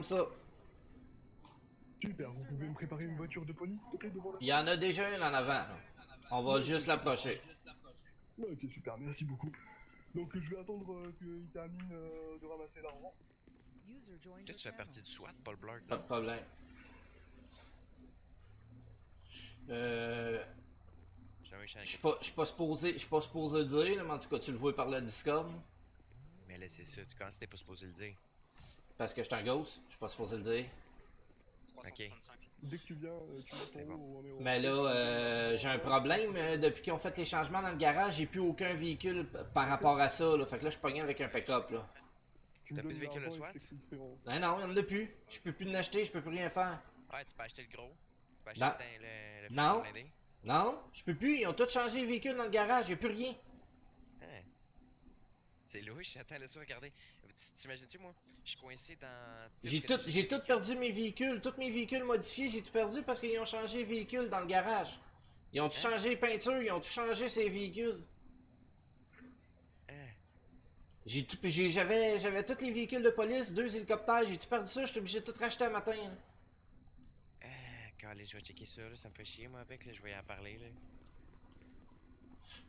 ça. Super, vous pouvez me préparer une voiture de police, s'il te plaît, devant la... Il y en a déjà une en avant. Là. On va juste l'approcher. Ok, super, merci beaucoup. Donc je vais attendre qu'il termine de ramasser l'argent. Toi, tu fais partie du SWAT, Paul Blart, Pas non? de problème. Euh, Jamais je je suis pas supposé le dire, là, mais en tout cas, tu le vois par le Discord. Mais là, c'est ça. Tu commences, t'es pas supposé le dire. Parce que je suis un ghost, je suis pas supposé le dire. Ok. Dès que tu viens C'est ton bon. haut, on est au... Mais là, j'ai un problème. Depuis qu'ils ont fait les changements dans le garage, j'ai plus aucun véhicule par rapport à ça. Là. Fait que là, je suis pogné avec un pick-up. Là. Tu me T'as donnes plus de véhicule de l'argent et SWAT? je t'explique, frérot. Non, il y en a plus. Je peux plus l'acheter, je peux plus rien faire. Ouais, tu peux acheter le gros. Tu peux acheter Non. le fusil Non. blindé. Non, je peux plus. Ils ont tous changé les véhicules dans le garage, il a plus rien. Hein. C'est louche. Attends, laisse-moi regarder. T'imagines-tu, moi? Je suis coincé dans... Tu sais, J'ai parce que tout, t'as juste j'ai des tout véhicules. perdu mes véhicules. Tous mes véhicules modifiés, j'ai tout perdu parce qu'ils ont changé les véhicules dans le garage. Ils ont tout Hein? changé les peintures, ils ont tout changé ces véhicules. Hein? J'avais tous les véhicules de police, 2 hélicoptères, j'ai tout perdu ça, j'étais obligé de tout racheter un matin. Là. Calais, je vais checker ça, là. Ça me fait chier, moi, avec, là. Je vais y en parler, là.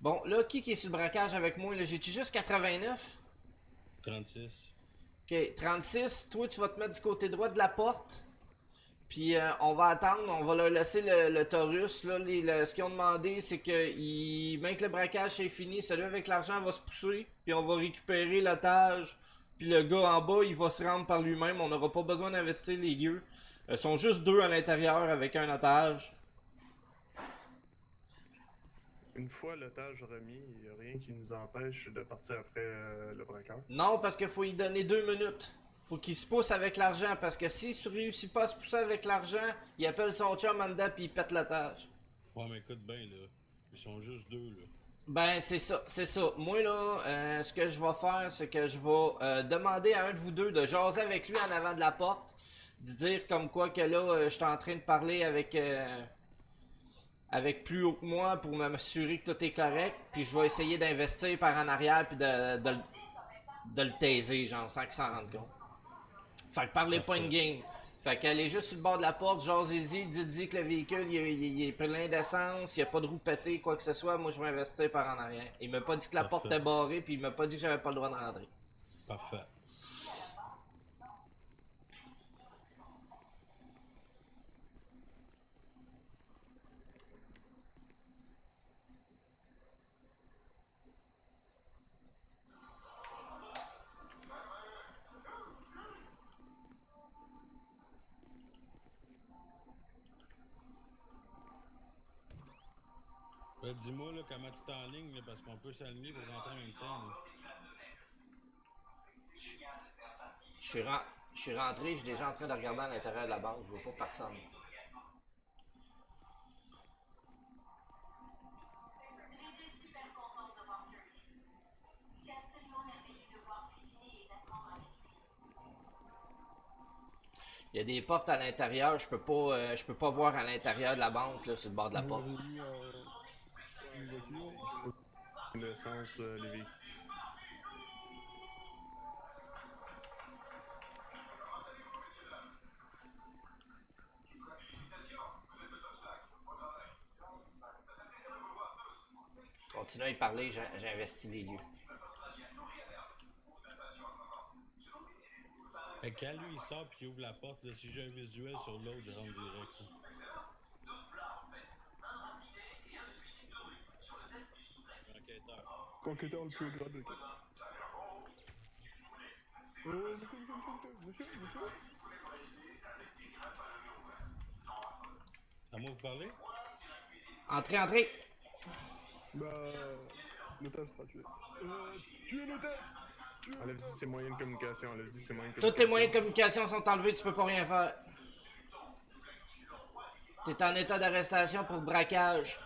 Bon, là, qui est sur le braquage avec moi? Là, j'ai-tu juste 89? 36. Ok, 36, toi tu vas te mettre du côté droit de la porte. Puis on va attendre, on va leur laisser le Taurus. Là, ce qu'ils ont demandé, c'est que même que le braquage c'est fini, celui avec l'argent va se pousser. Puis on va récupérer l'otage. Puis le gars en bas, il va se rendre par lui-même. On n'aura pas besoin d'investir les lieux. Ils sont juste deux à l'intérieur avec un otage. Une fois l'otage remis, il n'y a rien qui nous empêche de partir après le braqueur. Non, parce qu'il faut y donner 2 minutes. Faut qu'il se pousse avec l'argent. Parce que s'il ne réussit pas à se pousser avec l'argent, il appelle son chum en dedans puis il pète l'otage. Ouais, mais écoute bien, là. Ils sont juste deux, là. Ben, c'est ça, c'est ça. Moi, là, ce que je vais faire, c'est que je vais demander à un de vous deux de jaser avec lui en avant de la porte. De dire comme quoi que là, je suis en train de parler avec plus haut que moi pour m'assurer que tout est correct. Puis je vais essayer d'investir par en arrière puis de le taiser, genre, sans qu'il s'en rende compte. Fait que parlez pas une game. Fait qu'elle est juste sur le bord de la porte, jasez-y, dites-y que le véhicule il est plein d'essence, il n'y a pas de roue pétée, quoi que ce soit, moi je vais investir par en arrière. Il m'a pas dit que la porte était barrée, puis il m'a pas dit que j'avais pas le droit de rentrer. Parfait. Dis-moi là, comment tu t'es en ligne, là, parce qu'on peut s'aligner pour rentrer en même temps. Là. Je suis rentré, je suis déjà en train de regarder à l'intérieur de la banque, je vois pas personne. Il y a des portes à l'intérieur, je peux pas voir à l'intérieur de la banque, là, sur le bord de la Vous porte. avez mis une voiture, l'essence, les véhicules. Continuez à y parler, j'investis les lieux. Fait que quand lui il sort puis il ouvre la porte, là, si j'ai un visuel sur l'autre, je rentre direct. Là. Enquêteur. Enquêteur le plus grade. Monsieur. À moi vous parlez? Entrez, entrez! Bah, l'otage sera tué. Tuez l'otage! Enlève-y ses moyens de communication, enlève-y ses moyens de communication. Tous les moyens de communication sont enlevés, tu peux pas rien faire. T'es en état d'arrestation pour braquage.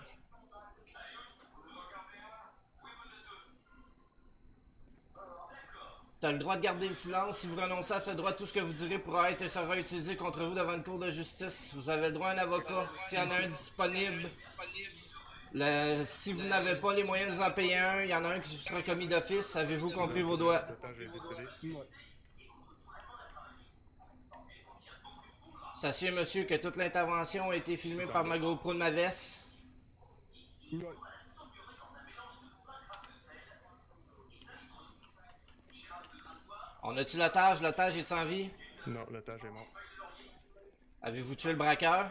T'as le droit de garder le silence. Si vous renoncez à ce droit, tout ce que vous direz pourra être et sera utilisé contre vous devant une cour de justice. Vous avez le droit à un avocat, s'il y en a un disponible. Si vous n'avez pas les moyens de vous en payer un, il y en a un qui vous sera commis d'office. Avez-vous compris vos droits? L'otage est décédé. Ouais. Sachez, monsieur, que toute l'intervention a été filmée par ma GoPro de ma veste. Ouais. On a-tu l'otage? L'otage est en vie? Non, l'otage est mort. Avez-vous tué le braqueur?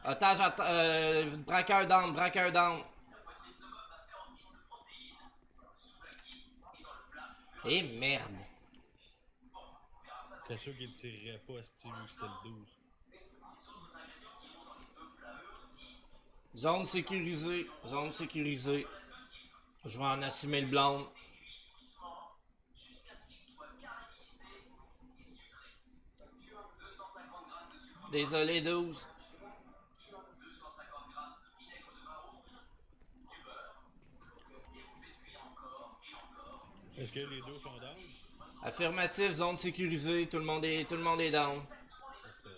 Otage, braqueur down, braqueur down. Eh merde. C'est sûr qu'il tirerait pas si vu que c'était le 12. Zone sécurisée, zone sécurisée. Je vais en assumer le blâme. Désolé 12. Est-ce que les deux sont down? Affirmatif, zone sécurisée, tout le monde est down. Parfait.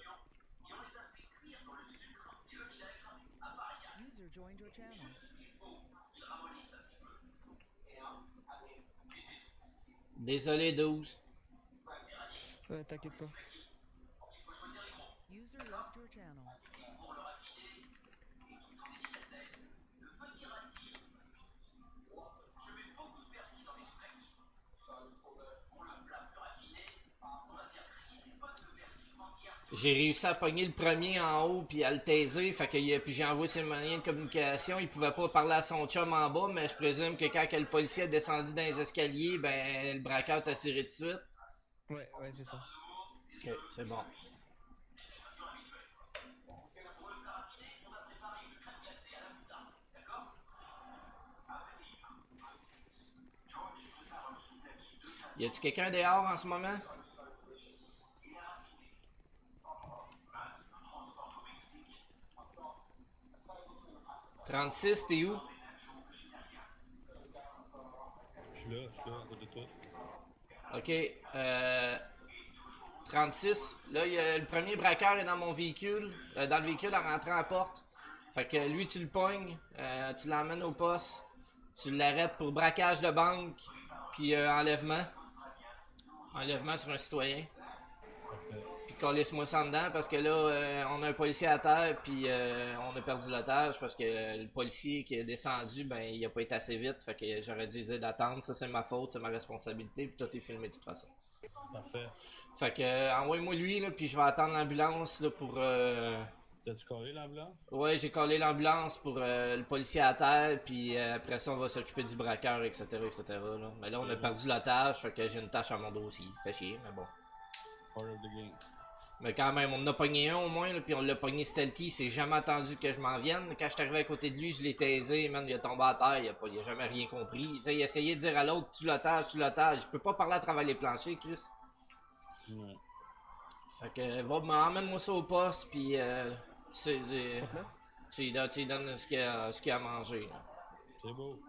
User joined your channel. Désolé 12. T'inquiète pas. User left your channel. J'ai réussi à pogner le premier en haut puis à le taiser, fait que puis j'ai envoyé ses moyens de communication. Il pouvait pas parler à son chum en bas, mais je présume que quand le policier est descendu dans les escaliers, ben le braqueur t'a tiré de suite. Ouais, c'est ça. Ok, c'est bon. Y a-tu quelqu'un dehors en ce moment? « 36, t'es où? » Je suis là, à côté de toi. Ok, 36, là, le premier braqueur est dans mon véhicule, dans le véhicule en rentrant à la porte. Fait que lui, tu le pognes, tu l'emmènes au poste, tu l'arrêtes pour braquage de banque, puis enlèvement. Enlèvement sur un citoyen. Parfait. Puis calisse-moi ça dedans parce que là, on a un policier à terre, puis on a perdu l'otage parce que le policier qui est descendu, ben, il a pas été assez vite. Fait que j'aurais dû dire d'attendre. Ça, c'est ma faute, c'est ma responsabilité, puis tout est filmé de toute façon. Parfait. Fait que, envoie-moi lui, là, puis je vais attendre l'ambulance, là, pour. T'as-tu collé l'ambulance? Ouais, j'ai collé l'ambulance pour le policier à terre, puis après ça, on va s'occuper du braqueur, etc., etc., là. Mais là, on a perdu l'otage, fait que j'ai une tâche à mon dossier. Fait chier, mais bon. Part of the game. Mais quand même, on en a pogné un au moins, là, puis on l'a pogné stealthy, il s'est jamais attendu que je m'en vienne. Quand je suis arrivé à côté de lui, je l'ai taisé, man, il a tombé à terre, il a jamais rien compris. Il a essayé de dire à l'autre, tu l'otage, je peux pas parler à travers les planchers, Chris. Ouais. Fait que, emmène-moi ça au poste, puis tu lui donnes ce qu'il a à manger, là. C'est beau.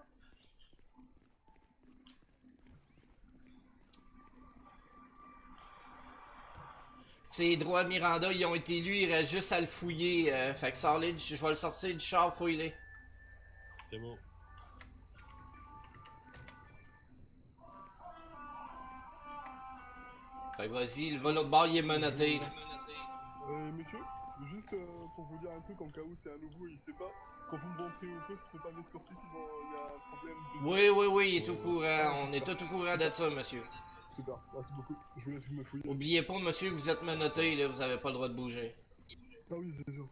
Ses droits de Miranda, ils ont été lus, il reste juste à le fouiller. Fait que sors-les, je vais le sortir du char, fouille-les. C'est beau. Fait que vas-y, le l'autre bord, il est menotté, là. Monsieur, juste pour vous dire un truc en cas où c'est un nouveau, il sait pas. Quand vous me rentrez au poste, je peux pas m'escorter sinon il y a un problème de... Oui, il est au courant. On est tout au courant de ça, monsieur. Super, merci beaucoup. Je vous laisse me fouiller. Oubliez pas, monsieur, que vous êtes menotté, là, vous avez pas le droit de bouger. Ah oui, c'est sûr.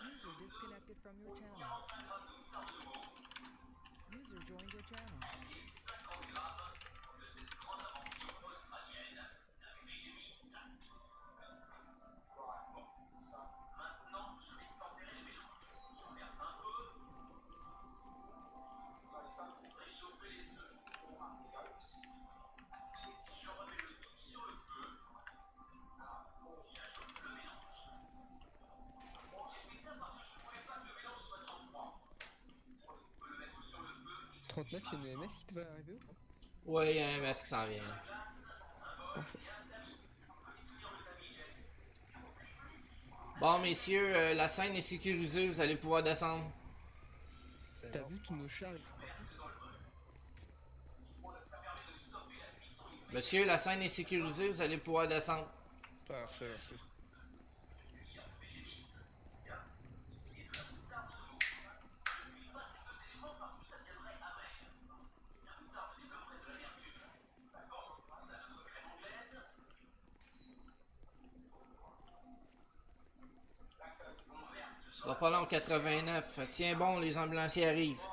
User disconnected from your channel. 39, il y a une MS qui devait arriver ou pas? Ouais, il y a un MS qui s'en vient. Là. Parfait. Bon, messieurs, la scène est sécurisée, vous allez pouvoir descendre. T'as vu tous nos chars, ils sont Monsieur, la scène est sécurisée, vous allez pouvoir descendre. Parfait, merci. Ce sera pas long, 89. Tiens bon, les ambulanciers arrivent.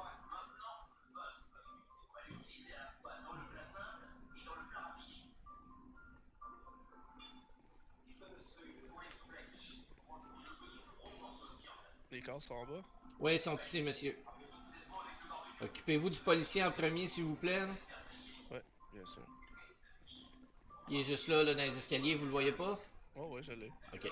Les cases sont en bas? Oui, ils sont ici, monsieur. Occupez-vous du policier en premier, s'il vous plaît. Là. Ouais, bien sûr. Il est juste là, dans les escaliers, vous le voyez pas? Oh ouais, je l'ai. Ok.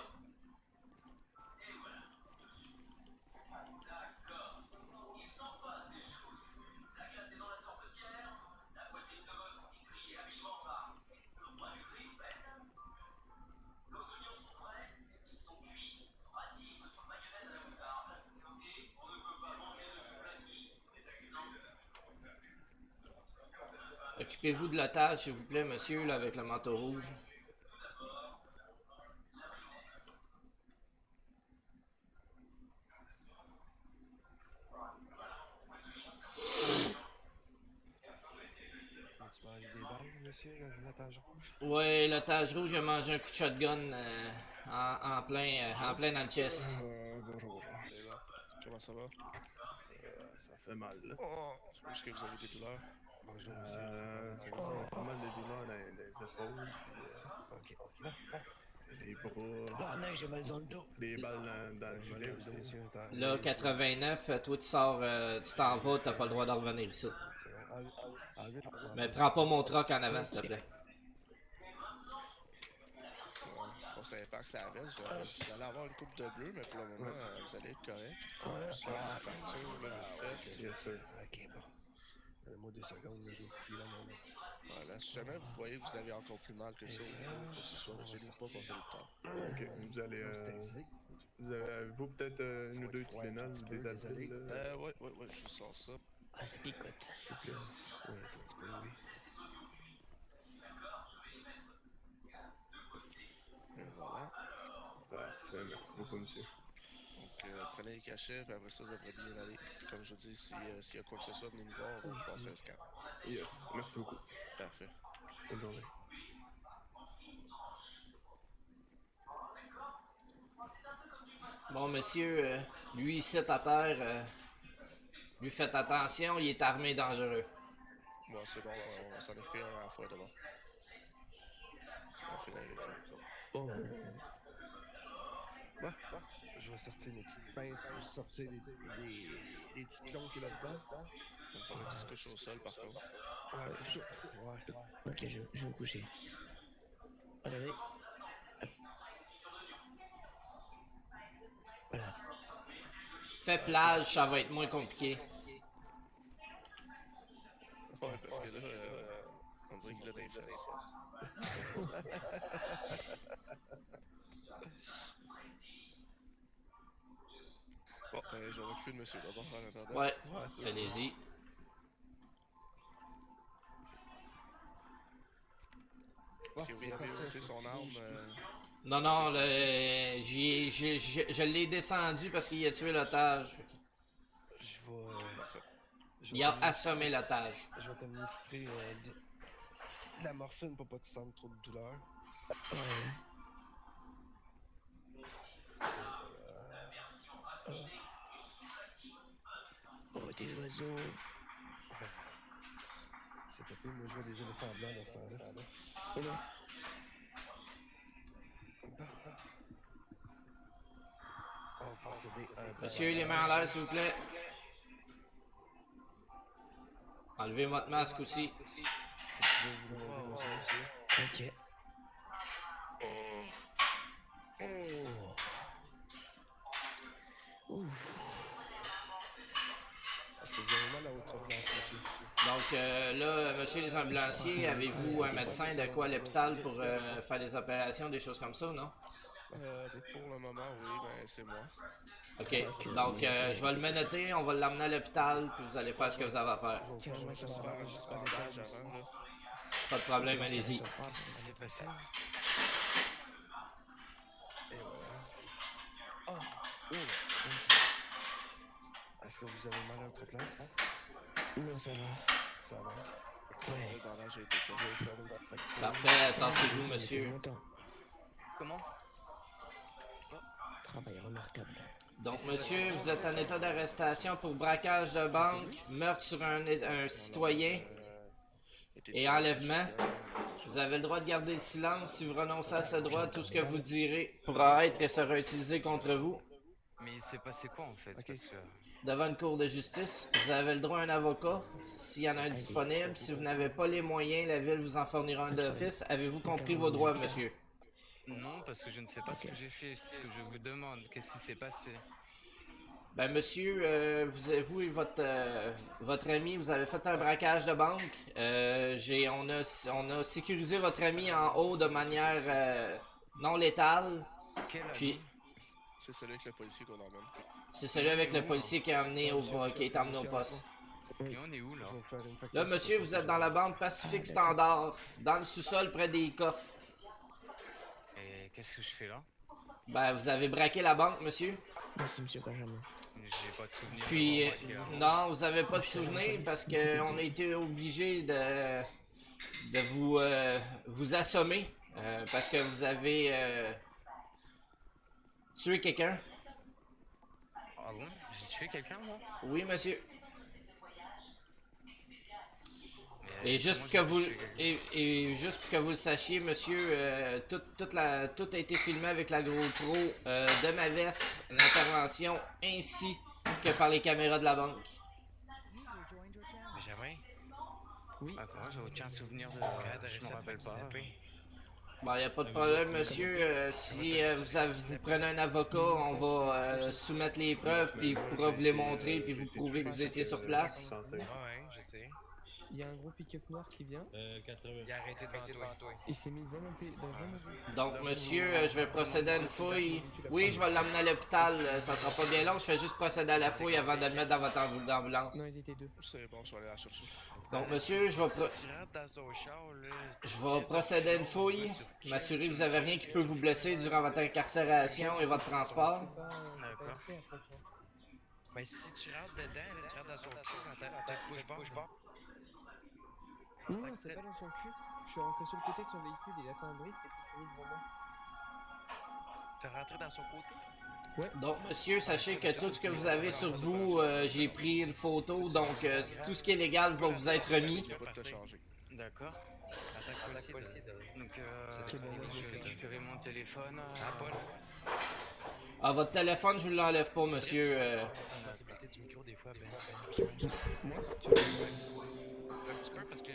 Occupez-vous de l'otage, s'il vous plaît, monsieur, là, avec le manteau rouge. As-tu mangé des balles, monsieur, l'otage rouge? Ouais, l'otage rouge a mangé un coup de shotgun en plein dans le chest. Bonjour, bonjour. C'est là. Comment ça va? Ça fait mal, là. Est-ce que vous avez des douleurs? Bonjour, J'ai pas mal de douleurs dans les épaules, Ok, ok. puis les bras, Ah non, j'ai mal dans le dos. des balles dans le gilet aussi. Monsieur, Là, 89, toi, tu sors, tu t'en vas, t'as pas le droit de revenir ici. Mais prends pas mon troc en avant, s'il te plaît. Conseil pas que ça reste. Vous allez avoir une coupe de bleu, mais pour le moment, vous allez être correct. Sur une petite facture, là, vite fait. Yes, sir. Ok, bon. Donne-moi 2 secondes, là, je vais fouiller dans mon... Voilà, si jamais vous voyez que vous avez encore plus mal que ça, ou quoi que ce soit, gênez pas, passez le temps. Ok, vous allez, avez-vous peut-être une ou deux Tylenol, des Advil, là? Ouais, je vous sors ça. Ah, ça picote. S'il vous plaît. Ouais, un petit peu, oui. Et voilà. Parfait, merci beaucoup, monsieur. Donc, prenez les cachets, puis après ça, ça devrait bien aller. Puis comme je vous dis, s'il y a quoi que ce soit, venez nous voir, on va vous passer un scan. Yes, merci beaucoup. Parfait. Bonne journée. Bon, monsieur, lui, ici, à terre, lui, faites attention, il est armé dangereux. Bon, c'est bon, on va s'en occuper un à la fois d'abord. On finit avec lui. Oh. Ouais, je vais sortir mes petites pinces pour sortir des petits pions qu'il y a là-dedans. Il faudrait qu'il se couche au sol, par contre. Ouais. Ok, je vais me coucher. Attendez. Voilà. Fais plage, ça va être moins compliqué. Ouais, parce que là, on dirait qu'il a des fesses. Bon, je vais m'occuper de monsieur d'abord en attendant. Ouais, allez-y. Si vous avez ôté son arme, Non, non, je l'ai descendu parce qu'il a tué l'otage. Je vais... parfait. Il a assommé l'otage. Je vais t'administrer de la morphine pour pas que tu sentes trop de douleur. Ouais. Oh, des oiseaux. C'est possible, moi je vois des éléphants blancs dans ce temps-là. Oh non. On va procéder à un Monsieur, les mains en l'air, s'il vous plaît. Enlevez votre masque aussi. Ok. Oh. Est-ce que vous avez mal à votre place, monsieur? là, monsieur les ambulanciers, avez-vous un médecin de quoi à l'hôpital pour faire des opérations, des choses comme ça, non? Pour le moment, oui, ben c'est moi. Ok, donc je vais le menotter, on va l'emmener à l'hôpital, puis vous allez faire ce que vous avez à faire. Je vais juste faire un petit bandage avant, là. Pas de problème, allez-y. Qu'est-ce qui s'est passé? Et voilà. Oh! Est-ce que vous avez mal à votre place? Non, ça va. Ça va. Le bandage a été fait. Je vais faire une petite fracture. Parfait, attendez-vous, J'ai monsieur. été longtemps. Comment? Travail remarquable. Donc, monsieur, vous êtes en état d'arrestation pour braquage de banque, meurtre sur un citoyen et enlèvement. Vous avez le droit de garder le silence. Si vous renoncez à ce droit, tout ce que vous direz pourra être et sera utilisé contre vous. Mais il s'est passé quoi en fait? Parce que... Devant une cour de justice, vous avez le droit à un avocat, s'il y en a un disponible. Si vous n'avez pas les moyens, la ville vous en fournira un d'office. Avez-vous compris vos droits, monsieur? Non, parce que je ne sais pas ce que j'ai fait, c'est ce que je vous demande. Qu'est-ce qui s'est passé? Ben, monsieur, vous et votre ami, vous avez fait un braquage de banque. On a sécurisé votre ami en haut de manière non létale. Quel Puis, C'est celui avec le policier qu'on emmène. c'est celui avec le policier qui est emmené qui est emmené au poste. Et on est où là? Je vais faire une fracture. Là, monsieur, vous êtes dans la bande Pacifique Standard, dans le sous-sol près des coffres. Et qu'est-ce que je fais là? Ben, vous avez braqué la banque, monsieur. Merci, monsieur Benjamin. J'ai pas de souvenir. Puis, de ce braquage. non, vous avez pas de souvenir parce qu'on a été obligé de vous assommer parce que vous avez tué quelqu'un. Ah bon? J'ai tué quelqu'un moi? Oui, monsieur. Mais Et juste comment pour que j'ai vous tué quelqu'un? et juste pour que vous le sachiez, monsieur, tout a été filmé avec la GoPro de ma veste, l'intervention, ainsi que par les caméras de la banque. User joined your channel. Benjamin? Oui. Ah comment j'ai aucun souvenir de... je me rappelle pas. Bon, y a pas de problème, monsieur. Si vous prenez un avocat, on va soumettre les preuves, puis il pourra vous les montrer, puis vous prouver que vous étiez sur place. Ah ouais, je sais. Il y a un gros pick-up noir qui vient. 80. Il a arrêté devant toi. Il s'est mis vraiment dans vraiment. Donc, monsieur, je vais procéder à une fouille. Oui, je vais l'emmener à l'hôpital. Ça sera pas bien long. Je fais juste procéder à la fouille avant de le mettre dans votre ambulance. Non, ils étaient deux. C'est bon, je vais aller la chercher. Donc, monsieur, je vais Si tu rentres dans son char là... Je vais procéder à une fouille, m'assurer que vous avez rien qui peut vous blesser durant votre incarcération et votre transport. D'accord. Ben si tu rentres dedans, là, tu rentres dans son cul, bouge pas. Non, c'est pas dans son cul. Je suis rentré sur le côté de son véhicule, il a fait un brique et puis c'est mis devant moi. T'es rentré dans son côté? Donc, monsieur, sachez que tout ce que vous avez sur vous, j'ai pris une photo, donc tout ce qui est légal va vous être remis. Je vais pas te changer. D'accord. Attaque policier donc je vais récupérer mon téléphone. Paul. Ah, votre téléphone, je ne l'enlève pas, monsieur. La sensibilité du micro des fois, ben... Moi, tu veux. Un petit peu parce que...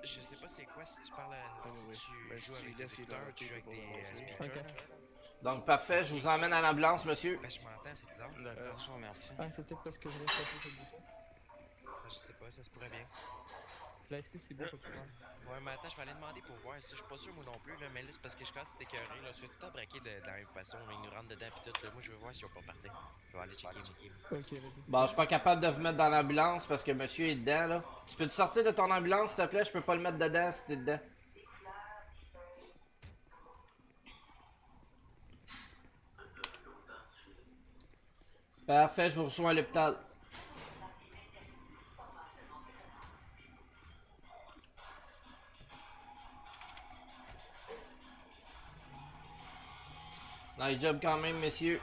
Je sais pas c'est quoi si tu parles si oui. tu Ben, joues si tu avec laisses des les écouteurs, deux tu joues avec des côtés, speakers. Un casque. Donc, parfait, je vous emmène à l'ambulance, monsieur. Ben je m'entends, c'est bizarre. D'accord, je vous remercie. Ah, c'est peut-être parce que je reste appuyé sur le bouton. Je sais pas, ça se pourrait bien. Là, est-ce que c'est bon quand tu parles? Ouais, mais attends, je vais aller demander pour voir si je suis pas sûr moi non plus, là, mais là c'est parce que je pense que c'était écœuré, là. Je fais tout le temps braquer de la même façon, là. Ils nous rentrent dedans pis tout, là. Moi je veux voir si on peut partir. Je vais aller checker. Ok, vas-y. Bon, je suis pas capable de vous mettre dans l'ambulance parce que monsieur est dedans, là. Tu peux te sortir de ton ambulance, s'il te plaît? Je peux pas le mettre dedans si t'es dedans. Parfait, je vous rejoins à l'hôpital. Nice job quand même, messieurs.